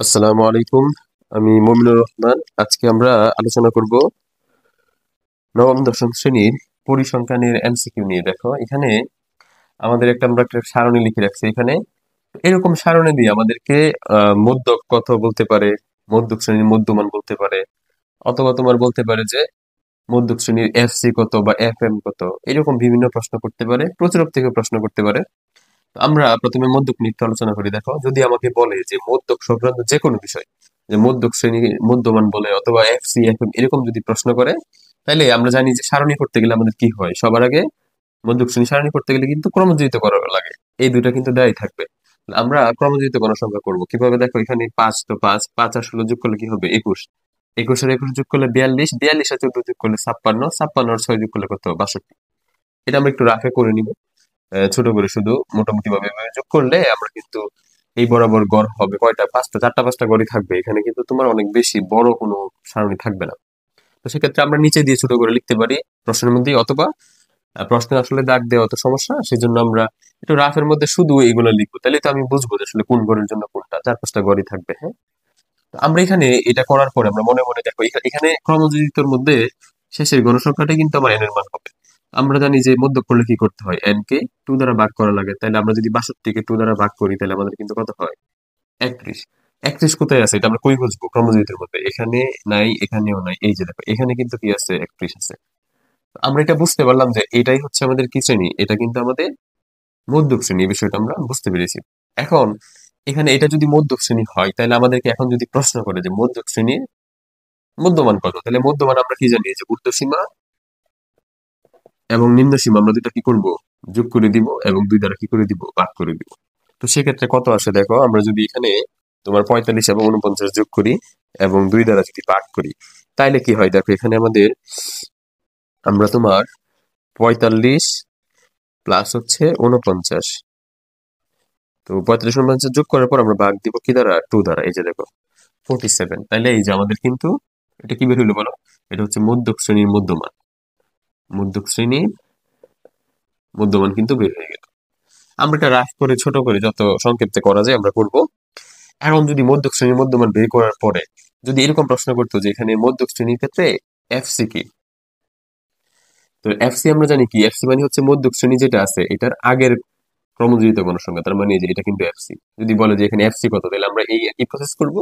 আসসালামু আলাইকুম। আমি মমিনুর রহমান। আজকে আমরা আলোচনা করব নবম দশম শ্রেণীর পরিসংখ্যানের এমসিকিউ নিয়ে। দেখো এখানে আমরা একটা সারণী লিখে রাখছি এখানে। এরকম সারণী দিয়ে আমাদেরকে মধ্যক কত বলতে পারে, মধ্যক শ্রেণীর মধ্যমান বলতে পারে, অথবা তোমার বলতে পারে যে মধ্যক শ্রেণীর এফসি কত বা এফএম কত, এরকম বিভিন্ন প্রশ্ন করতে পারে, প্রচুর থেকে প্রশ্ন করতে পারে। আমরা প্রথমে মধ্যক নিয়ে একটু আলোচনা করি। দেখো যদি আমাকে বলে যে মধ্যক সংক্রান্ত যে কোনো বিষয়, যে মধ্যক শ্রেণী মধ্যমান বলে অথবা এফসি এফএম এরকম যদি প্রশ্ন করে, তাহলে আমরা জানি যে সারণী করতে গেলে আমাদের কি হয়, সবার আগে মধ্যক শ্রেণী সারণী করতে গেলে কিন্তু ক্রমযোজিত করা লাগে। এই দুইটা কিন্তু দেয়াই থাকবে। আমরা ক্রমযোজিত গণসংখ্যা করব কিভাবে? দেখো এখানে পাঁচ, তো পাঁচ পাঁচ আর 16 যোগ করলে কি হবে? 21। 21 আর 21 যোগ করলে 42, 42 আর 14 যোগ করলে 56, 56 আর 6 যোগ করলে কত? 62। এটা আমরা একটু রাফে করে নিব, ছোট করে শুধু মোটামুটি ভাবে এভাবে যোগ করলে আমরা কিন্তু এই বরাবর গড় হবে কয়টা? পাঁচটা, চারটা পাঁচটা গড়ই থাকবে। এখানে কিন্তু তোমার অনেক বেশি বড় কোনো সারণী থাকবে না। তো সেক্ষেত্রে আমরা নিচে দিয়ে ছোট করে লিখতে পারি প্রশ্নের মধ্যে, অথবা প্রশ্নে আসলে দাগ দেওয়া তো সমস্যা, সেই জন্য আমরা একটু রাফের মধ্যে শুধু এগুলো লিখবো। তাহলে তো আমি বুঝবো যে আসলে কোন গড়ের জন্য কোনটা। চার পাঁচটা গড়ই থাকবে। হ্যাঁ, তো আমরা এখানে এটা করার পরে আমরা মনে মনে দেখো এখানে ক্রমযোজিতর মধ্যে শেষের গণসংখ্যাটা কিন্তু আমার এন এর মান হবে। আমরা জানি যে মধ্য করলে কি করতে হয়, এন কে 2 দ্বারা ভাগ করা লাগে। তাহলে আমরা যদি 62 কে 2 দ্বারা ভাগ করি, তাহলে আমাদের কিন্তু কত হয়? 31। 31 কোথায় আছে এটা আমরা কই বুঝবো? ক্রমযোজিতের মধ্যে এখানে নাই, এখানেও নাই। এই যে দেখো এখানে কিন্তু কি আছে? 31 আছে। তো আমরা এটা বুঝতে পারলাম যে এটাই হচ্ছে আমাদের কি শ্রেণী, এটা কিন্তু আমাদের মধ্যক শ্রেণী। এই বিষয়টা আমরা বুঝতে পেরেছি। এখন এখানে এটা যদি মধ্যক শ্রেণী হয়, তাহলে আমাদেরকে এখন যদি প্রশ্ন করে যে মধ্যক শ্রেণীর মধ্যমান কত, তাহলে মধ্যমান আমরা কি জানি? যে ঊর্ধ্বসীমা এবং নিম্ন সীমা আমরা দুইটা কি করব? যোগ করে দিব, এবং 2 দ্বারা কি করে দিব? ভাগ করে দিব। তো সেক্ষেত্রে কত আসে দেখো, আমরা যদি এখানে তোমার 45 এবং 49 যোগ করি এবং 2 দ্বারা যদি ভাগ করি, তাইলে কি হয়? দেখো এখানে আমরা তোমার 45 প্লাস হচ্ছে 49, তো 45 49 যোগ করার পর আমরা ভাগ দিব কি দ্বারা? 2 দ্বারা। এই যে দেখো 47। তাইলে এই যে আমাদের কিন্তু এটা কি বের হইলো বলো? এটা হচ্ছে মধ্যক শ্রেণীর মধ্যমান। মধ্যক শ্রেণীর মধ্যমান কিন্তু বের হয়ে গেল। আমরা এটা রাফ করে ছোট করে যত সংক্ষেপে করা যায় আমরা করব। এখন যদি মধ্যক শ্রেণীর মধ্যমান বের করার পরে যদি এরকম প্রশ্ন করতো যে এখানে মধ্যক শ্রেণীর ক্ষেত্রে এফসি কি, তো এফসি আমরা জানি কি? এফসি মানে হচ্ছে মধ্যক শ্রেণী যেটা আছে এটার আগের ক্রমযোজিত গণসংখ্যা। তার মানে এই যে এটা কিন্তু এফসি। যদি বলে যে এখানে এফসি কত, তাহলে আমরা এই একই প্রসেস করব,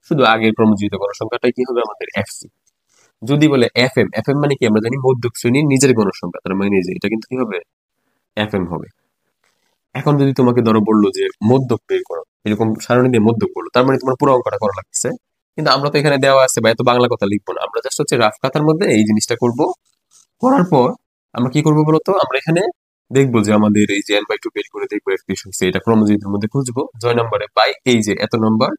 শুধু আগের ক্রমযোজিত গণসংখ্যাটাই কি হবে? আমাদের এফসি। যদি বলে এফএম, এফএম মানে কি? আমরা জানি মধ্যক শ্রেণীর নিজের গণসংখ্যা। তার মানে এই যে এটা কিন্তু কি হবে? এফএম হবে। এখন যদি তোমাকে ধরো বললো যে মধ্যক বের করো, এরকম সারণী দিয়ে মধ্যক বললো, তার মানে তোমার পুরো অঙ্কটা করা লাগছে। কিন্তু আমরা তো এখানে দেওয়া আছে বা এত বাংলা কথা লিখবো না, আমরা জাস্ট হচ্ছে রাফ খাতার মধ্যে এই জিনিসটা করব। করার পর আমরা কি করবো বলতো? আমরা এখানে দেখবো যে আমাদের এই যে n/2 বের করে দেখবো এর কি হচ্ছে, এটা ক্রমযোজিতের মধ্যে খুঁজবো, 6 নম্বরে পাই এই যে এত নম্বর।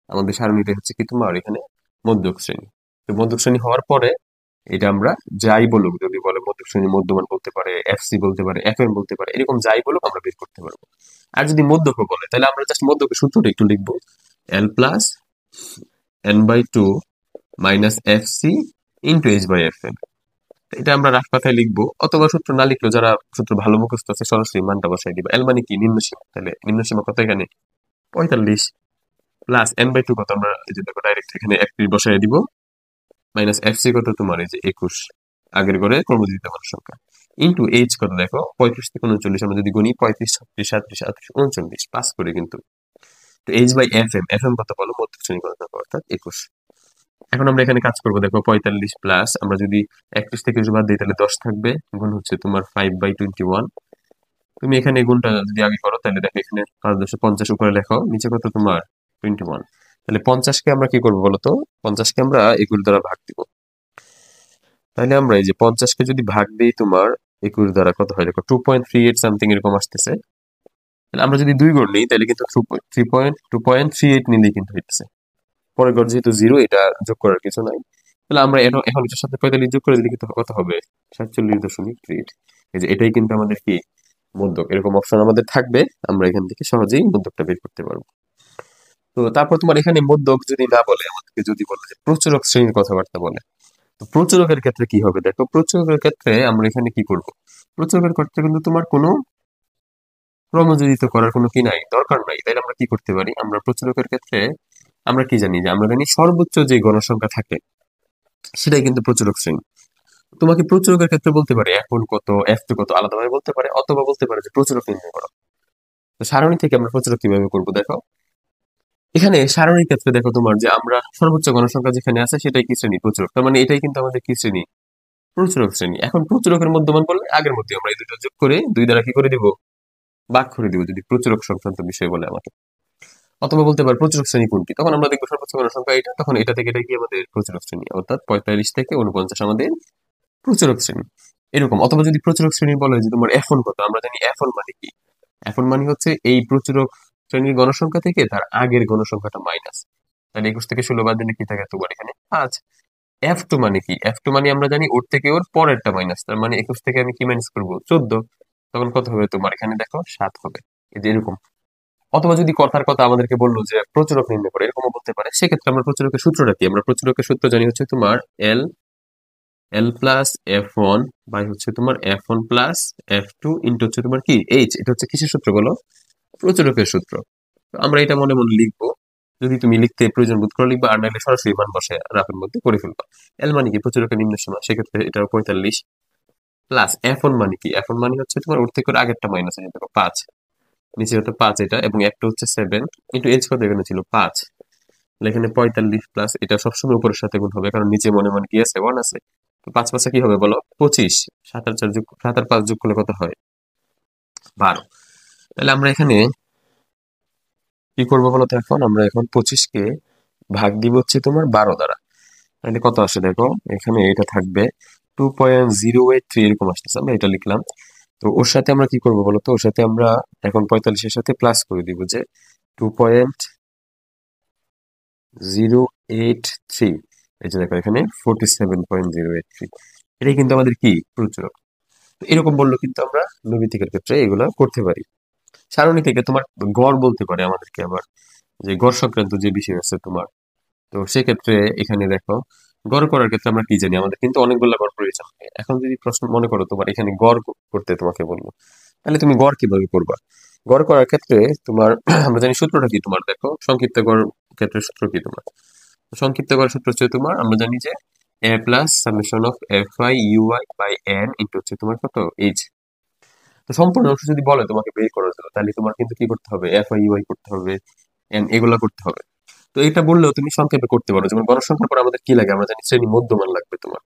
আমাদের সারণীটা হচ্ছে কি তোমার এখানে মধ্যক শ্রেণী। তো মধ্যক শ্রেণী হওয়ার পরে এটা আমরা যাই বলুক, যদি বলে মধ্যক শ্রেণী মধ্যমান বলতে পারে, এফসি বলতে পারে, এফএম বলতে পারে, এরকম যাই বলুক আমরা বের করতে পারবো। আর যদি মধ্যক বলে, তাহলে আমরা জাস্ট মধ্যকের সূত্রটা একটু লিখবো, L plus n/2 minus FC into h/fm। এটা আমরা রাফ কথায় লিখবো, অথবা সূত্র না লিখলেও যারা সূত্র ভালো মুখস্থ আছে সরাসরি মানটা বসাই দিবা। এল মানে কি? নিম্ন সীমা। তাহলে নিম্ন সীমা কত এখানে? 45 প্লাস n/2 কত? আমরা এই যে দেখো ডাইরেক্ট এখানে 31 বসাই দিব, মাইনাস এফসি কত তোমার? এই যে 21, আগের ঘরে কর্মযোজিত মান সংখ্যা, ইন্টু এইচ কত? দেখো 35 থেকে 39 আমরা যদি গুনি, 35 36 37 38 39 পাস করে কিন্তু। তো h/fm, এফএম কত বলো? মধ্যক শ্রেণী গণনা, অর্থাৎ 21। এখন আমরা এখানে কাজ করবো, দেখো 45 প্লাস আমরা যদি 31 থেকে বাদ দিই, তাহলে 10 থাকবে, গুণ হচ্ছে তোমার 5/21। তুমি এখানে গুণটা যদি আগে করো, তাহলে দেখো এখানে 5×50 উপরে লেখো, নিচে কত তোমার? 21। তাহলে 50 কে আমরা কি করবো বলতো? 50 কে আমরা এগুলো দ্বারা ভাগ দিব। তাহলে আমরা এই যে 50 কে যদি ভাগ দিই তোমার 21 দ্বারা, কত হয় দেখো? 2.38 সামথিং এরকম আসতেছে। তাহলে আমরা যদি দুই গড় নিই, তাহলে কিন্তু 2.38 নিলেই কিন্তু হইতেছে। পরের ঘর যেহেতু জিরো, এটা যোগ করার কিছু নাই। তাহলে আমরা এখন এখন এটার সাথে 45 যোগ করে দিলে কিন্তু কত হবে? 47.8। এই যে এটাই কিন্তু আমাদের কি মধ্যক। এরকম অপশন আমাদের থাকবে, আমরা এখান থেকে সহজেই মধ্যকটা বের করতে পারবো। তো তারপর তোমার এখানে মধ্যক যদি না বলে, আমাদেরকে যদি বলে যে প্রচুরক শ্রেণীর কথাবার্তা বলে, তো প্রচুরকের ক্ষেত্রে কি হবে? দেখো প্রচুরকের ক্ষেত্রে আমরা এখানে কি করব? প্রচুরকের ক্ষেত্রে কিন্তু তোমার কোনো ক্রমযোজিত করার কোনো কি নাই, দরকার নাই। তাই আমরা কি করতে পারি? আমরা প্রচুরকের ক্ষেত্রে আমরা কি জানি, যে আমরা জানি সর্বোচ্চ যে গণসংখ্যা থাকে সেটাই কিন্তু প্রচুরক শ্রেণী। তোমাকে প্রচুরকের ক্ষেত্রে বলতে পারে এখন কত, F2 কত, আলাদাভাবে বলতে পারে, অথবা বলতে পারে যে প্রচুরক নির্ণয় করো। তো সারণী থেকে আমরা প্রচুরক কিভাবে করবো দেখো। এখানে সারণীর ক্ষেত্রে দেখো তোমার, যে আমরা সর্বোচ্চ গণসংখ্যা যেখানে আছে সেটাই কি শ্রেণী, প্রচুরক। তার মানে এটাই কিন্তু আমাদের কি শ্রেণী, প্রচুরক শ্রেণী। এখন প্রচুরকের মধ্যমান করলে আগের মধ্যে আমরা এই দুটো যোগ করে 2 দ্বারা কি করে দিব, ভাগ করে দিব, যদি প্রচুরক সংক্রান্ত বিষয় বলে আমাকে। অথবা বলতে পারে প্রচুরক শ্রেণী কোনটি, তখন আমরা দেখবো সর্বোচ্চ গণসংখ্যা এটা, তখন এটা থেকে এটা কি আমাদের প্রচুরক শ্রেণী, অর্থাৎ 45 থেকে 49 আমাদের প্রচুরক শ্রেণী, এরকম। অথবা যদি প্রচুরক শ্রেণী বলে যে তোমার এখন কত, আমরা জানি এখন মানে কি, এখন মানে হচ্ছে এই প্রচুরক শ্রেণীর গণসংখ্যা থেকে তার আগের গণসংখ্যাটা মাইনাস। তাহলে 21 থেকে 16 বাদ দিলে কি থাকে তোমার এখানে 5। F2 মানে কি, F2 মানে আমরা জানি ওর থেকে ওর পরেরটা মাইনাস, তার মানে 21 থেকে আমি কি মাইনাস করবো, 14। তখন কত হবে তোমার এখানে দেখো 7 হবে, এই যে এরকম। অথবা যদি কথার কথা আমাদেরকে বললো যে প্রচুরক নির্ণয় করে, এরকমও বলতে পারে। সেক্ষেত্রে আমরা প্রচুরকের সূত্রটা কি, আমরা প্রচুরকের সূত্র জানি হচ্ছে তোমার এল এল প্লাস F1 বাই হচ্ছে তোমার F1 প্লাস F2 ইন্টু হচ্ছে তোমার কি এইচ। এটা হচ্ছে কিসের সূত্র বলো, প্রচুরকের সূত্র। তো আমরা এটা মনে মনে লিখবো, যদি তুমি লিখতে প্রয়োজন বোধ করো লিখবা, আর নাহলে সরাসরি মান বসে রাফের মধ্যে করে ফেলবা। এল মানে কি প্রচুরকের নিম্ন সীমা, সেক্ষেত্রে এটা 45 প্লাস F1 মানে কি, F1 মানে হচ্ছে তোমার ওর থেকে ওর আগেরটা মাইনাস আছে দেখো 5, নিচে হতো 5 এটা, এবং একটা হচ্ছে 7 ইন্টু এইচ কত এখানে ছিল 5, এখানে 45 প্লাস এটা সবসময় উপরের সাথে গুণ হবে, কারণ নিচে মনে মনে কি আছে 1 আছে। তো 5 5 কি হবে বলো 25, 7 আর 4 যোগ 7 আর 5 যোগ করলে কত হয় 12। তাহলে আমরা এখানে কি করবো বলো তো, এখন আমরা এখন 25 কে ভাগ দিব হচ্ছে তোমার 12 দ্বারা, তাহলে কত আসে দেখো, এখানে এটা থাকবে 2.083 এরকম আসতেছে, আমরা এটা লিখলাম। তো ওর সাথে আমরা কি করবো বলো তো, ওর সাথে আমরা এখন 45-এর সাথে প্লাস করে দিব, যে 2.083, এই যে দেখো এখানে 47.083, এটাই কিন্তু আমাদের কি প্রচুরক। তো এরকম বললো কিন্তু আমরা নৈমিত্তিকের ক্ষেত্রে এগুলা করতে পারি। সারণী থেকে তোমার গড় বলতে পারে আমাদেরকে আবার, যে গড় সংক্রান্ত যে বিষয় আছে তোমার। তো সেক্ষেত্রে এখানে দেখো গড় করার ক্ষেত্রে আমরা কি জানি, আমাদের কিন্তু অনেকগুলো গড় প্রয়োজন হয়। এখন যদি প্রশ্ন মনে করো তোমার এখানে গড় করতে তোমাকে বলবো, তাহলে তুমি গড় কিভাবে করবা। গড় করার ক্ষেত্রে তোমার আমরা জানি সূত্রটা কি তোমার, দেখো সংক্ষিপ্ত গড় ক্ষেত্রে সূত্র কি তোমার, সংক্ষিপ্ত গড় সূত্র হচ্ছে তোমার, আমরা জানি যে a plus summation of FI UI by n into হচ্ছে তোমার কত এইচ। তো সম্পূর্ণ অংশ যদি বলে তোমাকে বের করার জন্য, তাহলে তোমার কিন্তু কি করতে হবে, FI UI করতে হবে, n এগুলা করতে হবে। তো এটা বললেও তুমি সংক্ষেপে করতে পারো, যেমন গণসংখ্যার পর আমাদের কি লাগে, আমরা জানি শ্রেণী মধ্যমান লাগবে তোমার।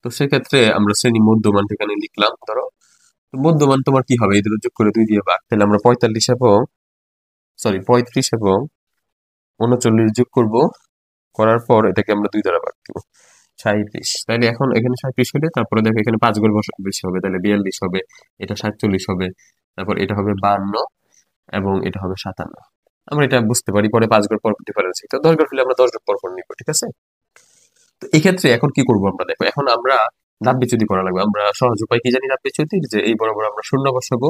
তো সেক্ষেত্রে আমরা শ্রেণী মধ্যমান এখানে লিখলাম ধরো। তো মধ্যমান তোমার কি হবে, এই দুটো যোগ করে 2 দিয়ে ভাগ, তাহলে আমরা 35 এবং 39 যোগ করব, করার পর এটাকে আমরা 2 দ্বারা ভাগ দিব, 37। তাহলে এখন এখানে 37 হলে তারপরে দেখো এখানে 5 ঘর বেশি হবে, তাহলে 42 হবে, এটা 47 হবে, তারপর এটা হবে 52, এবং এটা হবে 57। আমরা এটা বুঝতে পারি, পরে 5 ঘর পর ডিফারেন্স, তো 10 ঘর হলে আমরা 10 ঘর পর পর নিব, ঠিক আছে। তো এক্ষেত্রে এখন কি করব আমরা দেখো, এখন আমরা ধাপ বিচ্যুতি করা লাগবে। আমরা সহজ উপায় কি জানি ধাপ বিচ্যুতির, যে এই বরাবর আমরা শূন্য বসাবো,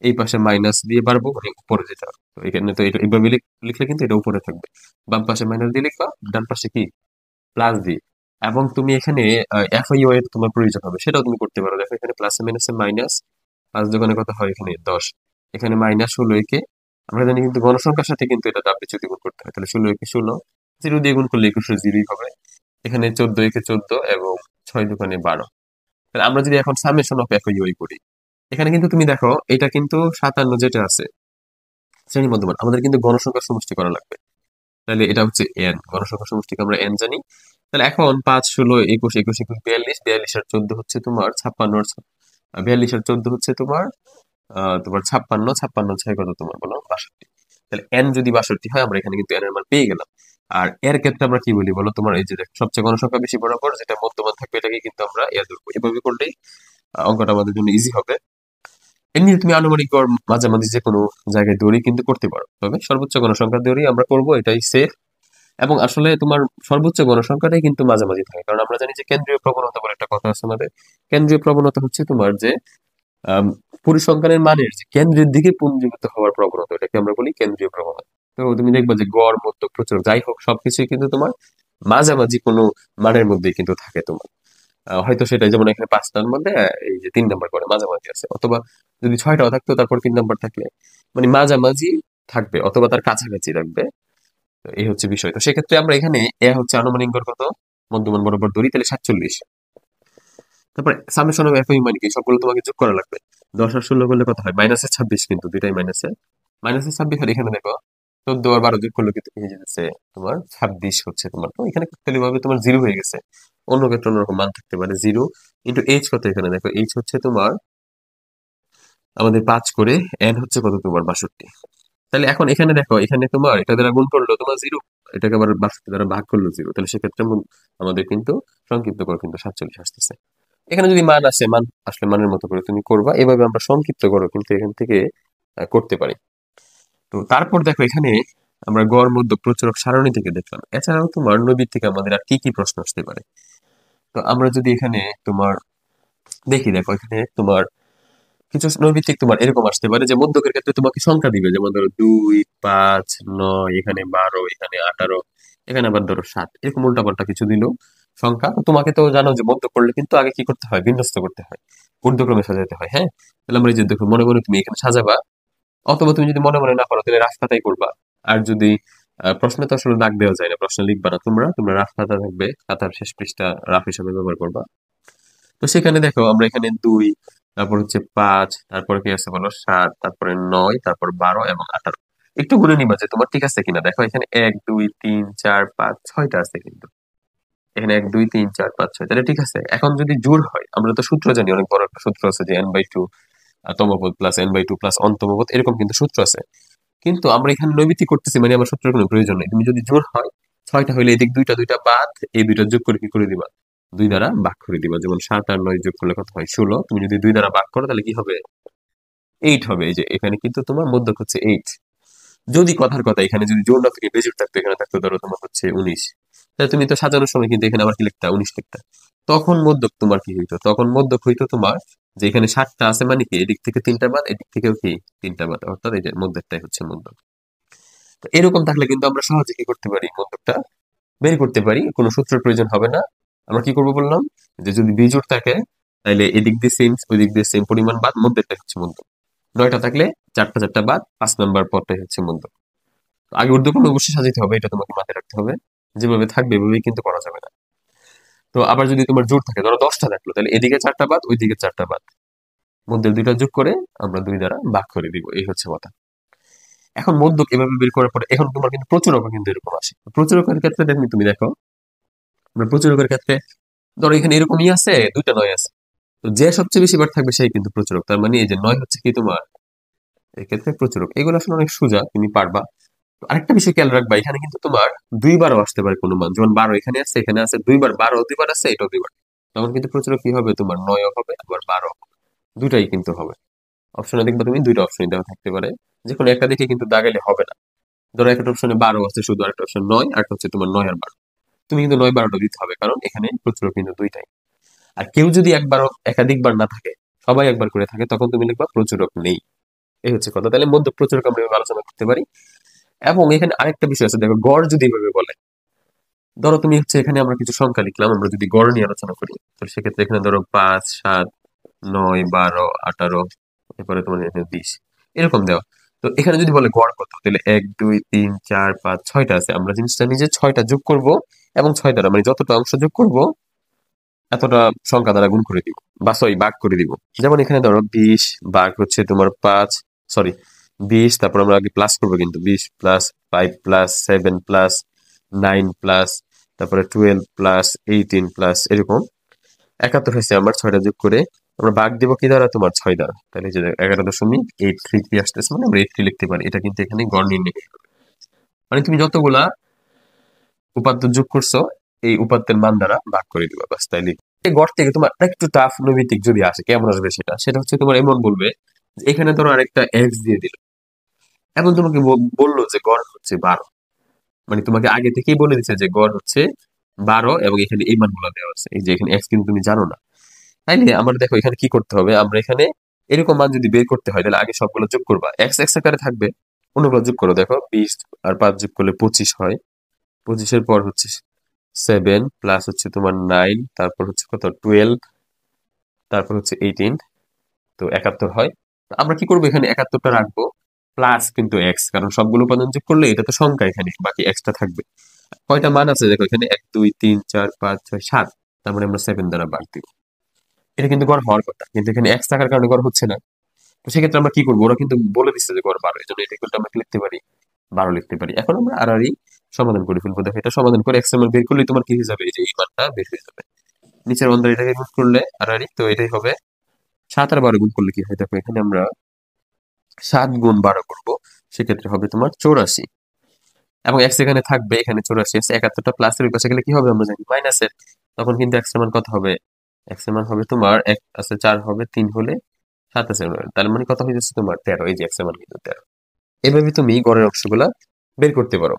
এই পাশে মাইনাস দিয়ে বাড়বো, মানে উপরে যেটা। তো এখানে তো এটা এইভাবে লিখলে কিন্তু এটা উপরে থাকবে, বাম পাশে মাইনাস দিয়ে লিখবা, ডান পাশে কি প্লাস দিয়ে। এবং তুমি এখানে FIO এর তোমার প্রয়োজন হবে, সেটাও তুমি করতে পারো। দেখো এখানে প্লাসে মাইনাসে মাইনাস, পাঁচ দোকানে কত হয় এখানে 10, এখানে মাইনাস 16 একে আমরা জানি কিন্তু গণসংখ্যার সাথে কিন্তু এটা ধাপ বিচ্যুতি গুণ করতে হয়, তাহলে 16 একে 16, 0 দিয়ে গুণ করলে 21 জিরোই হবে। এখানে 14 একে 14 এবং 6 দোকানে 12। তাহলে আমরা যদি এখন সামেশন অফ FIO করি, এখানে কিন্তু তুমি দেখো এটা কিন্তু 57 যেটা আছে শ্রেণী মধ্যমান, আমাদের কিন্তু গণসংখ্যার সমষ্টি করা লাগবে। তাহলে এটা হচ্ছে n, গণসংখ্যার সমষ্টিকে আমরা n জানি। তাহলে এখন 5 16 21 21 21 42, 42 আর 14 হচ্ছে তোমার 56, 42 আর 14 হচ্ছে তোমার তোমার 56, 56 6 কত তোমার বলো 62। তাহলে n যদি 62 হয়, আমরা এখানে কিন্তু n এর মান পেয়ে গেলাম। আর এর ক্ষেত্রে আমরা কি বলি বলো, তোমার এই যে দেখো, সবচেয়ে গণসংখ্যা বেশি বরাবর যেটা মধ্যমান থাকবে এটাকে কিন্তু আমরা এ ধরবো, এভাবে করলেই অঙ্কটা আমাদের জন্য ইজি হবে। এমনি তুমি আনুমানিক গড় মাঝামাঝি যে কোনো জায়গায় দৌড়ি কিন্তু করতে পারো, তবে সর্বোচ্চ গণসংখ্যা দৌড়ি আমরা করব, এটাই সেফ। এবং আসলে তোমার সর্বোচ্চ গণসংখ্যাটাই কিন্তু মাঝামাঝি থাকে, কারণ আমরা জানি যে কেন্দ্রীয় প্রবণতা বলে একটা কথা আছে আমাদের। কেন্দ্রীয় প্রবণতা হচ্ছে তোমার যে আম, পরিসংখ্যানের মানের যে কেন্দ্রের দিকে পুঞ্জীভূত হওয়ার প্রবণতা, এটাকে আমরা বলি কেন্দ্রীয় প্রবণতা। তো তুমি দেখবা যে গড় মধ্য প্রচুর যাই হোক সবকিছুই কিন্তু তোমার মাঝামাঝি কোনো মানের মধ্যেই কিন্তু থাকে তোমার। হয়তো সেটাই, যেমন এখানে 5টার মধ্যে এই যে 3 নাম্বার করে মাঝামাঝি আছে, অথবা যদি 6টাও থাকতো তারপর 3 নাম্বার থাকলে মানে মাঝামাঝি থাকবে, অথবা তার কাছাকাছি রাখবে। তো এই হচ্ছে বিষয়। তো সেক্ষেত্রে আমরা এখানে এ হচ্ছে আনুমানিক গড় কত, মধ্যমান বরাবর ধরি, তাহলে 47। তারপরে সামেশন অফ এফ মানে কি, সবগুলো তোমাকে যোগ করা লাগবে। 10 আর 16 করলে কত হয়, -26, কিন্তু দুইটাই -26। আর এখানে দেখো 14 আর 12 যোগ করলে কিন্তু হয়ে যাচ্ছে তোমার 26 হচ্ছে তোমার। তো এখানে টোটালি ভাবে তোমার 0 হয়ে গেছে। অন্য ক্ষেত্রে অন্যরকম মান থাকতে পারে। 0 ইন্টু এইচ কত, এখানে দেখো এইচ হচ্ছে তোমার আমাদের 5 করে, এন হচ্ছে কত তোমার 62। তাহলে এখন এখানে দেখো, এখানে তোমার এটা দ্বারা গুণ করলো তোমার 0, এটাকে আবার 62 দ্বারা ভাগ করলো 0, তাহলে সেক্ষেত্রে আমাদের কিন্তু সংক্ষিপ্ত করে কিন্তু 47 আসতেছে। এখানে যদি মান আসে, মান আসলে মানের মতো করে তুমি করবা, এভাবে আমরা সংক্ষিপ্ত করো কিন্তু এখান থেকে করতে পারি। তো তারপর দেখো এখানে আমরা গড় মধ্য প্রচুরক সারণী থেকে দেখলাম। এছাড়াও তোমার নবীর থেকে আমাদের আর কি কি প্রশ্ন আসতে পারে। তো আমরা যদি এখানে তোমার দেখি, দেখো এখানে তোমার কিছু নৈর্ভিত্তিক তোমার এরকম আসতে পারে যে মধ্যকের ক্ষেত্রে তোমাকে সংখ্যা দিবে, যেমন ধরো 2, 5, 9, এখানে 12, এখানে 18, এখানে আবার ধরো 7, এরকম উল্টাপাল্টা কিছু দিল সংখ্যা। তো তোমাকে তো জানো যে মধ্য করলে কিন্তু আগে কি করতে হয়, বিন্যস্ত করতে হয়, ঊর্ধ্বক্রমে সাজাতে হয়। হ্যাঁ, তাহলে আমরা এই যে দেখো মনে মনে তুমি এখানে সাজাবা, অথবা তুমি যদি মনে মনে না পারো তাহলে রাফ খাতায় করবা। আর যদি প্রশ্নে তো আসলে দাগ দেওয়া যায় না, প্রশ্ন লিখবা না তোমরা, তোমরা রাফ খাতা থাকবে, খাতার শেষ পৃষ্ঠা রাফ হিসাবে ব্যবহার করবা। তো সেখানে দেখো আমরা এখানে 2, তারপর হচ্ছে 5, তারপরে কি আছে বলো 7, তারপরে 9, তারপর 12 এবং 18। একটু গুনে নিবা যে তোমার ঠিক আছে কিনা। দেখো এখানে 1, 2, 3, 4, 5, 6টা আছে কিন্তু। এখানে 1, 2, 3, 4, 5, 6, তাহলে ঠিক আছে। এখন যদি জোড় হয়, আমরা তো সূত্র জানি, অনেক বড় একটা সূত্র আছে যে n/2 তমপদ প্লাস n/2 প্লাস অন্তমপদ, এরকম কিন্তু সূত্র আছে। কিন্তু আমরা এখানে নৈমিত্তিক করতেছি, মানে আমার সূত্রের কোনো প্রয়োজন নেই। তুমি যদি জোড় হয় 6টা হইলে এদিক দুইটা দুইটা বাদ, এই দুইটা যোগ করে কি করে দিবা, 2 দ্বারা ভাগ করে দিবা। যেমন 7 আর 9 যোগ করলে কত হয়, 16। তুমি যদি 2 দ্বারা ভাগ করো তাহলে কি হবে, 8 হবে। এই যে এখানে কিন্তু তোমার মধ্যক হচ্ছে 8। যদি কথার কথা এখানে যদি জোড় না থেকে বেজোড় থাকতো, এখানে থাকতো ধরো তোমার হচ্ছে 19, তাহলে তুমি তো সাজানোর সময় কিন্তু এখানে আবার কি লিখতা, 19 লিখতা। তখন মধ্যক তোমার কি হইতো, তখন মধ্যক হইতো তোমার যে এখানে 7টা আছে মানে কি, এদিক থেকে 3টা বাদ, এদিক থেকেও কি 3টা বাদ, অর্থাৎ এই যে মধ্যকটাই হচ্ছে মধ্যক। তো এরকম থাকলে কিন্তু আমরা সহজে কি করতে পারি, মধ্যকটা বের করতে পারি, কোনো সূত্রের প্রয়োজন হবে না। আমরা কি করবো বললাম, যে যদি বিজোড় থাকে তাহলে এদিক দিয়ে সেম, ওই দিক দিয়ে সেম পরিমাণ বাদ, মধ্যেরটা হচ্ছে মধ্যক। 9টা থাকলে 4টা 4টা বাদ, 5 নাম্বার পদটাই হচ্ছে মধ্যক। আগে ঊর্ধ্বক্রমে অবশ্যই সাজাতে হবে, এটা তোমাকে মাথায় রাখতে হবে। যেভাবে থাকবে এভাবেই কিন্তু করা যাবে না। তো আবার যদি তোমার জোড় থাকে, ধরো 10টা থাকলো, তাহলে এদিকে 4টা বাদ, ওই দিকে 4টা বাদ, মধ্যে 2টা যোগ করে আমরা 2 দ্বারা ভাগ করে দিব। এই হচ্ছে কথা। এখন মধ্যক এভাবে বের করার পরে এখন তোমার কিন্তু প্রচুরক কিন্তু এরকম আসে। প্রচুরকের ক্ষেত্রে দেখনি তুমি, দেখো আমরা প্রচুরকের ক্ষেত্রে ধরো এখানে এরকমই আছে, 2টা 9 আছে। তো যে সবচেয়ে বেশি বার থাকবে সেই কিন্তু প্রচুরক। তার মানে এই যে 9 হচ্ছে কি তোমার এক্ষেত্রে প্রচুরক। এগুলো আসলে অনেক সোজা, তুমি পারবা। তো আরেকটা বিষয় খেয়াল রাখবা, এখানে কিন্তু তোমার 2বারও আসতে পারে কোনো মান। যেমন 12 এখানে আছে, এখানে আছে 2বার, 12 2বার আছে, এটাও 2বার। তখন কিন্তু প্রচুরক কি হবে, তোমার 9ও হবে আবার 12 হবে, দুটাই কিন্তু হবে। অপশনে দেখবা তুমি 2টা অপশন দেওয়া থাকতে পারে, যে কোনো একটা দেখে কিন্তু দাগাইলে হবে না। ধরো একটা অপশনে 12 আছে শুধু, আরেকটা অপশন 9, আর একটা হচ্ছে তোমার 9 আর 12। তুমি কিন্তু 9 12টা দিতে হবে, কারণ এখানে প্রচুরক কিন্তু দুইটাই। আর কেউ যদি একবারও একাধিকবার না থাকে, সবাই একবার করে থাকে, তখন তুমি লিখবা প্রচুরক নেই। এই হচ্ছে কথা। তাহলে মধ্য প্রচুরক আমরা এভাবে আলোচনা করতে পারি। এবং এখানে আরেকটা বিষয় আছে, দেখো গড় যদি এভাবে বলে, ধরো তুমি হচ্ছে এখানে আমরা কিছু সংখ্যা লিখলাম, আমরা যদি গড় নিয়ে আলোচনা করি, তো সেক্ষেত্রে এখানে ধরো 5, 7, 9, 12, 18, এরপরে তোমার এখানে 20, এরকম দেওয়া। তো এখানে যদি বলে গড় কত, তাহলে 1, 2, 3, 4, 5, 6টা আছে। আমরা জিনিসটা নিজে 6টা যোগ করব, এবং 6 দ্বারা মানে যতটা অংশ যোগ করব এতটা সংখ্যা দ্বারা গুণ করে দিব, বা সরি ভাগ করে দিব। যেমন এখানে ধরো 20 ভাগ হচ্ছে তোমার 5, সরি 20, তারপর আমরা আগে প্লাস করবো কিন্তু, 20 প্লাস 5 প্লাস 7 প্লাস 9 প্লাস তারপরে 12 প্লাস 18 প্লাস এরকম 71 হয়েছে আমার। 6টা যোগ করে আমরা ভাগ দিব কি দ্বারা, তোমার 6 দ্বারা। তাহলে এই যে 11.833 আসতেছে, মানে আমরা 83 লিখতে পারি। এটা কিন্তু এখানে গড় নির্ণয়, মানে তুমি যতগুলা উপাত্ত যোগ করছো এই উপাত্তের মান দ্বারা ভাগ করে দিবা, বাস তাইলে। এই গড় থেকে তোমার একটু টাফ নৈমিত্তিক যদি আসে, কেমন আসবে সেটা, সেটা হচ্ছে তোমার এমন বলবে যে এখানে ধরো আরেকটা এক্স দিয়ে দিল, এখন তোমাকে বললো যে গড় হচ্ছে 12, মানে তোমাকে আগে থেকেই বলে দিচ্ছে যে গড় হচ্ছে 12, এবং এখানে এই মানগুলো দেওয়া আছে, এই যে এখানে এক্স কিন্তু তুমি জানো না। তাইলে আমরা দেখো এখানে কি করতে হবে, আমরা এখানে এরকম মান যদি বের করতে হয় তাহলে আগে সবগুলো যোগ করবা, এক্স এক্স আকারে থাকবে, অন্যগুলো যোগ করো। দেখো 20 আর 5 যোগ করলে 25 হয়, 25-এর পর হচ্ছে 7 প্লাস হচ্ছে তোমার 9, তারপর হচ্ছে কত 12, তারপর হচ্ছে 18, তো 71 হয়। তো আমরা কি করবো, এখানে 71টা রাখবো, প্লাস কিন্তু এক্স, কারণ সবগুলো উপাদান যোগ করলে এটা তো সংখ্যা, এখানে বাকি এক্সট্রা থাকবে। কয়টা মান আছে দেখো এখানে, 1 2 3 4 5 6 7, তার মানে আমরা 7 দ্বারা ভাগ দিব। এটা কিন্তু গড় হওয়ার কথা, কিন্তু এখানে এক্স থাকার কারণে গড় হচ্ছে না। তো সেক্ষেত্রে আমরা কি করবো, ওরা কিন্তু বলে দিচ্ছে যে গড় 12, এই জন্য এটা কিন্তু আমরা কি লিখতে পারি, 12 লিখতে পারি। এখন আমরা আর সমাধান করে ফেলবো। দেখো এটা সমাধান করে এক্স এর মান বের করলে তোমার কি হয়ে যাবে, এই যে এই মানটা বের হয়ে যাবে। নিচের অন্তর এটাকে গুণ করলে তো এটাই হবে। 7 আর 12 গুণ করলে কি হয়, দেখো এখানে আমরা 7 গুণ 12 করবো, সেক্ষেত্রে হবে তোমার 84, এবং এক্স এখানে থাকবে, এখানে 84 আছে, 71টা প্লাসের পাশে গেলে কি হবে আমরা জানি মাইনাসের। তখন কিন্তু এক্স এর মান কত হবে, এক্স এর মান হবে তোমার 1 আছে 4 হবে, 3 হলে 7 আছে, তার মানে কত হয়ে যাচ্ছে তোমার 13। এই যে এক্স এর মান কিন্তু 13। এভাবে তুমি গড়ের অংশগুলা বের করতে পারো।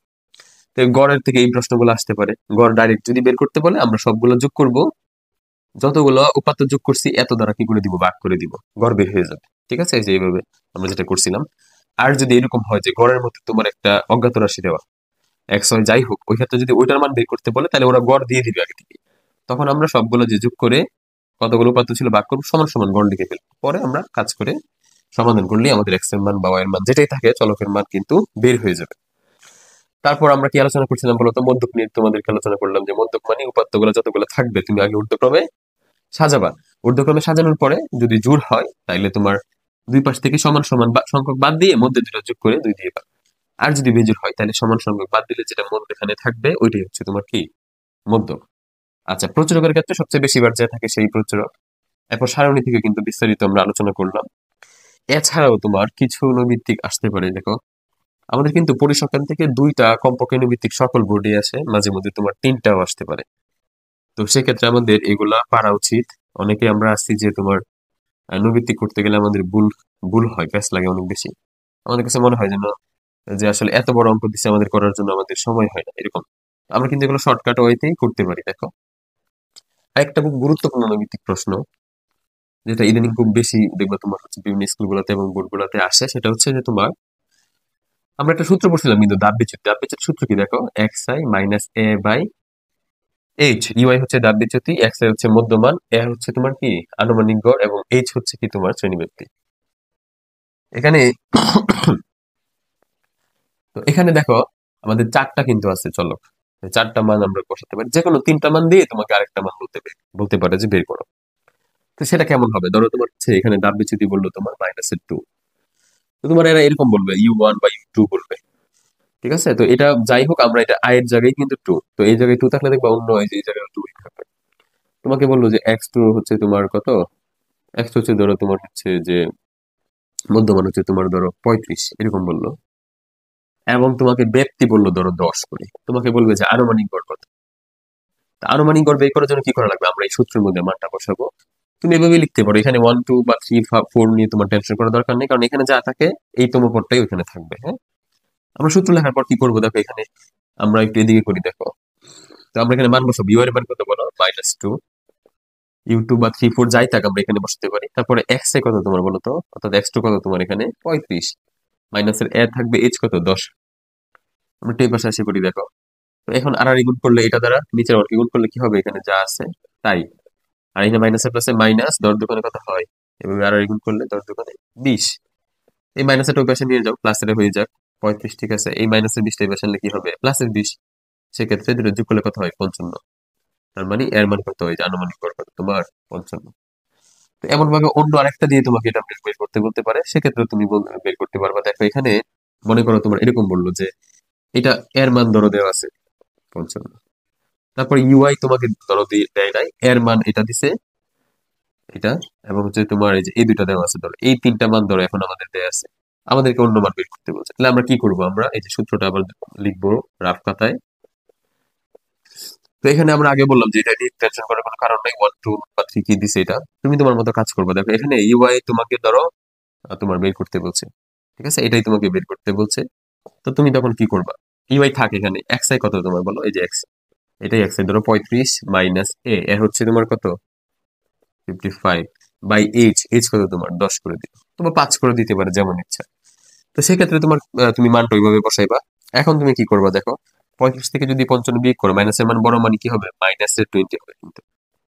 তো গড়ের থেকে এই প্রশ্নগুলো আসতে পারে। গড় ডাইরেক্ট যদি বের করতে বলে আমরা সবগুলো যোগ করব, যতগুলো উপাত্ত যোগ করছি এত দ্বারা কি করে দিব, ভাগ করে দিব, গড় বের হয়ে যাবে। ঠিক আছে, এই যে এইভাবে আমরা যেটা করছিলাম। আর যদি এরকম হয় যে গড়ের মধ্যে তোমার একটা অজ্ঞাত রাশি দেওয়া, এক্স ওয়াই যাই হোক, ওই ক্ষেত্রে যদি ওইটার মান বের করতে বলে তাহলে ওরা গড় দিয়ে দিবে আগে থেকে। তখন আমরা সবগুলো যে যোগ করে কতগুলো উপাত্ত ছিল ভাগ করবো, সমান সমান গড় লিখে ফেলবো, পরে আমরা কাজ করে সমাধান করলে আমাদের এক্স এর মান বা ওয়াই এর মান যেটাই থাকে চলকের মান কিন্তু বের হয়ে যাবে। তারপর আমরা কি আলোচনা করছিলাম বলতো, মধ্যক নিয়ে তোমাদেরকে আলোচনা করলাম যে মধ্যক মানে উপাত্তগুলো যতগুলো থাকবে তুমি আগে ঊর্ধ্বক্রমে সাজাবা। ঊর্ধ্বক্রমে সাজানোর পরে যদি জোড় হয় তাহলে তোমার দুই পাশ থেকে সমান সমান সংখ্যক বাদ দিয়ে মধ্যে দুটো যোগ করে 2 দিয়ে পাবে। আর যদি বেজোড় হয় তাহলে সমান সংখ্যক বাদ দিলে যেটা মধ্যখানে থাকবে ওইটাই হচ্ছে তোমার কি, মধ্যক। আচ্ছা, প্রচুরকের ক্ষেত্রে সবচেয়ে বেশি বার যা থাকে সেই প্রচুরক। এরপর সারণী থেকে কিন্তু বিস্তারিত আমরা আলোচনা করলাম। এছাড়াও তোমার কিছু নৈমিত্তিক আসতে পারে। দেখো আমাদের কিন্তু পরিসংখ্যান থেকে 2টা কমপক্ষে নৈমিত্তিক সকল বোর্ডে আছে, মাঝে মধ্যে তোমার 3টাও আসতে পারে। তো সেক্ষেত্রে আমাদের এগুলা পারা উচিত। অনেকে আমরা আসছি যে তোমার নৈমিত্তিক করতে গেলে আমাদের ভুল ভুল হয়, প্যাচ লাগে অনেক বেশি। আমাদের কাছে মনে হয় যেন যে আসলে এত বড় অঙ্ক দিচ্ছে আমাদের করার জন্য আমাদের সময় হয় না, এরকম। আমরা কিন্তু এগুলো শর্টকাট ওয়েতেই করতে পারি। দেখো আরেকটা খুব গুরুত্বপূর্ণ নৈমিত্তিক প্রশ্ন, যেটা ইদানিং খুব বেশি দেখবা তোমার হচ্ছে বিভিন্ন স্কুলগুলোতে এবং বোর্ডগুলোতে আসে, সেটা হচ্ছে যে তোমার আমরা একটা সূত্র পড়ছিলাম কিন্তু দাব বিচ্যুতি সূত্র কি, দেখো X I minus A by H. UI হচ্ছে দাব বিচ্যুতি, এক্স আই হচ্ছে মধ্যমান, এ হচ্ছে তোমার কি আনুমানিক গড়, এবং এইচ হচ্ছে কি তোমার শ্রেণীব্যক্তি। এখানে তো এখানে দেখো আমাদের 4টা কিন্তু আছে চলক, 4টা মান আমরা বসাতে পারি, যে কোনো 3টা মান দিয়ে তোমাকে আরেকটা মান বলতে পারে যে বের করো। তো সেটা কেমন হবে, ধরো তোমার হচ্ছে এখানে দাব বিচ্যুতি বললো তোমার -2, তো তোমার এরা এরকম বলবে U1 বা U2 বলবে। ঠিক আছে, তো এটা যাই হোক, আমরা এটা আই এর জায়গায় কিন্তু 2, তো এই জায়গায় 2 থাকলে দেখবা অন্য হয় যে এই জায়গায় 2 থাকবে। তোমাকে বললো যে x2 হচ্ছে তোমার কত, x হচ্ছে ধরো তোমার হচ্ছে যে মধ্যমান হচ্ছে তোমার ধরো 35 এরকম বললো, এবং তোমাকে ব্যক্তি বললো ধরো 10 করে, তোমাকে বলবে যে আনুমানিক গড় কত। তা আনুমানিক গড় বের করার জন্য কি করা লাগবে, আমরা এই সূত্রের মধ্যে মানটা বসাবো। তুমি এভাবে লিখতে পারো, এখানে 1 2 বা 3 4 নিয়ে তোমার টেনশন করার দরকার নেই, কারণ এখানে যা থাকে এই তম পদটাই ওখানে থাকবে। হ্যাঁ, আমরা সূত্র লেখার পর কি করবো, দেখো এখানে আমরা একটু এদিকে করি। দেখো তো আমরা এখানে মান বসাবো, ইউ এর মান কত বলো -2, ইউ2 বা 3 4 যাই থাক আমরা এখানে বসাতে পারি। তারপরে এক্স এ কত তোমার বলো তো, অর্থাৎ x2 কত তোমার এখানে 35, মাইনাসের এ থাকবে এইচ কত 10। আমরা এই পাশে এসে করি। দেখো তো এখন আর গুণ করলে এটা দ্বারা নিচের অর্কে গুণ করলে কি হবে, এখানে যা আছে তাই। আর এখানে মাইনাসের প্লাসে মাইনাস, 10 দোকানে কত হয়, এভাবে আর গুণ করলে 10 দোকানে 20। এই মাইনাসের ওই পাশে নিয়ে যাও, প্লাসের হয়ে যাক 35। ঠিক আছে, এই মাইনাসের 20টা এই পাশে আনলে কি হবে, প্লাসের 20। সেক্ষেত্রে দুটো যোগ করলে কত হয়, 55। তার মানে এর মান কত হয়, আনুমানিক গড় কত তোমার 55। তো এমন ভাবে অন্য আরেকটা দিয়ে তোমাকে এটা বের করতে বলতে পারে, সেক্ষেত্রে তুমি বের করতে পারবা। দেখো এখানে মনে করো তোমার এরকম বললো যে এটা এর মান ধরো দেওয়া আছে 55, তারপর ইউআই তোমাকে ধরো দেয় নাই, এর মান এটা দিছে এটা, এবং হচ্ছে তোমার এই যে এই দুইটা দেওয়া আছে, ধরো এই 3টা মান ধরো এখন আমাদের দেয়া আছে, আমাদেরকে অন্য মান বের করতে বলছে। তাহলে আমরা কি করব, আমরা এই যে সূত্রটা আবার লিখবো রাফ খাতায়। তো এখানে আমরা আগে বললাম যে এটা নিয়ে টেনশন করার কোনো কারণ নাই, 1 2 বা 3 কি দিছে এটা তুমি তোমার মতো কাজ করবে। দেখো এখানে ইউআই তোমাকে ধরো তোমার বের করতে বলছে। ঠিক আছে, এটাই তোমাকে বের করতে বলছে। তো তুমি তখন কি করবা, ইউআই থাক এখানে, এক্স আই কত তোমার বলো, এই যে এক্স, এটাই এক্স আই ধরো 35 মাইনাস এ, এ হচ্ছে তোমার কত 55 বাই এইচ, এইচ কত তোমার 10 করে দিবে, তোমার 5 করে দিতে পারে যেমন ইচ্ছা। তো সেক্ষেত্রে তোমার তুমি মানটা ওইভাবে বসাইবা। এখন তুমি কি করবা, দেখো 35 থেকে যদি 55 বিয়োগ করো, মাইনাসের মান বড় মানে কি হবে, -20 হবে কিন্তু।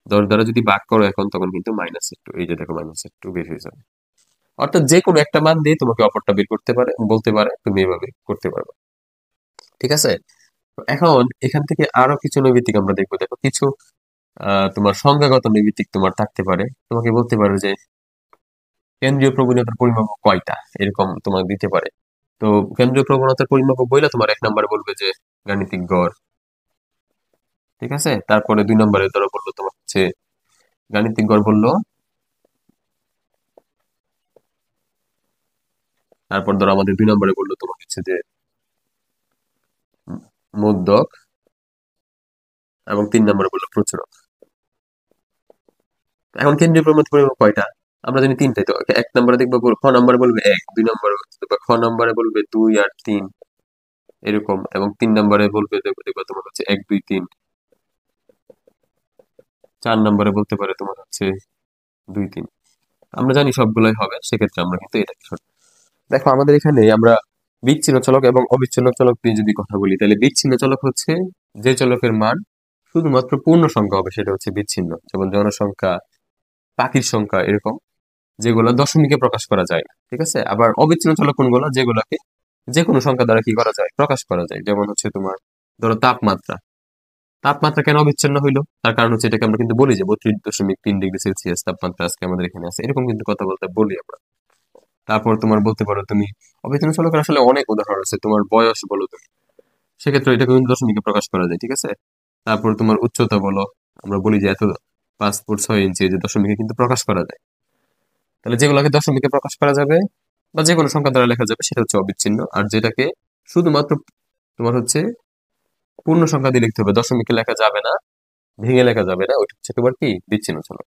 10 দ্বারা যদি ভাগ করো এখন, তখন কিন্তু -2, এই যে দেখো -2 বের হয়ে যাবে। অর্থাৎ যে কোনো একটা মান দিয়ে তোমাকে অপরটা বের করতে পারে, বলতে পারে, তুমি এভাবে করতে পারবে। ঠিক আছে? তো এখন এখান থেকে আরো কিছু নৈমিত্তিক আমরা দেখবো। দেখো কিছু তোমার সংখ্যাগত নৈমিত্তিক তোমার থাকতে পারে। তোমাকে বলতে পারে যে কেন্দ্রীয় প্রবণতার পরিমাপক কয়টা, এরকম তোমার দিতে পারে। তো কেন্দ্রীয় প্রবণতার পরিমাপক বইলে তোমার 1 নম্বরে বলবে যে গাণিতিক গড়। ঠিক আছে? তারপরে 2 নম্বরে ধরো বললো তোমার হচ্ছে গাণিতিক গড় বললো। তারপর ধরো আমাদের 2 নম্বরে বললো তোমার হচ্ছে যে উম, মধ্যক, এবং 3 নম্বরে বললো প্রচুরক। এখন কেন্দ্রীয় প্রবণতার পরিমাপক কয়টা? আমরা জানি 3টাই। তো 1 নম্বরে দেখবো খ নম্বরে বলবে 1, 2 নম্বরে খ নম্বরে বলবে 2 আর 3 এরকম, এবং 3 নম্বরে বলবে দেখবে দেখবে তোমার হচ্ছে 1, 2, 3। 4 নম্বরে বলতে পারে তোমার হচ্ছে 2, 3। আমরা জানি সবগুলোই হবে, সেক্ষেত্রে আমরা কিন্তু এটা সঠিক। দেখো আমাদের এখানে আমরা বিচ্ছিন্ন চলক এবং অবিচ্ছিন্ন চলক নিয়ে যদি কথা বলি, তাহলে বিচ্ছিন্ন চলক হচ্ছে যে চলকের মান শুধুমাত্র পূর্ণ সংখ্যা হবে, সেটা হচ্ছে বিচ্ছিন্ন। যেমন জনসংখ্যা, পাখির সংখ্যা, এরকম যেগুলো দশমিকে প্রকাশ করা যায় না। ঠিক আছে? আবার অবিচ্ছিন্ন চলক কোনগুলো? যেগুলোকে যে কোনো সংখ্যা দ্বারা কি করা যায়, প্রকাশ করা যায়। যেমন হচ্ছে তোমার ধরো তাপমাত্রা। তাপমাত্রা কেন অবিচ্ছিন্ন হইলো? তার কারণ হচ্ছে এটাকে আমরা কিন্তু বলি যে 32.3 ডিগ্রি সেলসিয়াস তাপমাত্রা আজকে আমাদের এখানে আছে, এরকম কিন্তু কথা বলতে বলি আমরা। তারপর তোমার বলতে পারো তুমি অবিচ্ছিন্ন চলকের আসলে অনেক উদাহরণ আছে। তোমার বয়স বলো তুমি, সেক্ষেত্রে এটাকে কিন্তু দশমিকে প্রকাশ করা যায়। ঠিক আছে? তারপর তোমার উচ্চতা বলো, আমরা বলি যে এত 5 ফুট 6 ইঞ্চি, যে দশমিকে কিন্তু প্রকাশ করা যায়। তাহলে যেগুলোকে দশমিকে প্রকাশ করা যাবে বা যে কোনো সংখ্যা দ্বারা লেখা যাবে সেটা হচ্ছে অবিচ্ছিন্ন। আর যেটাকে শুধুমাত্র তোমার হচ্ছে পূর্ণ সংখ্যা দিয়ে লিখতে হবে, দশমিকে লেখা যাবে না, ভেঙে লেখা যাবে না, ওইটা হচ্ছে তোমার কি বিচ্ছিন্ন চলক।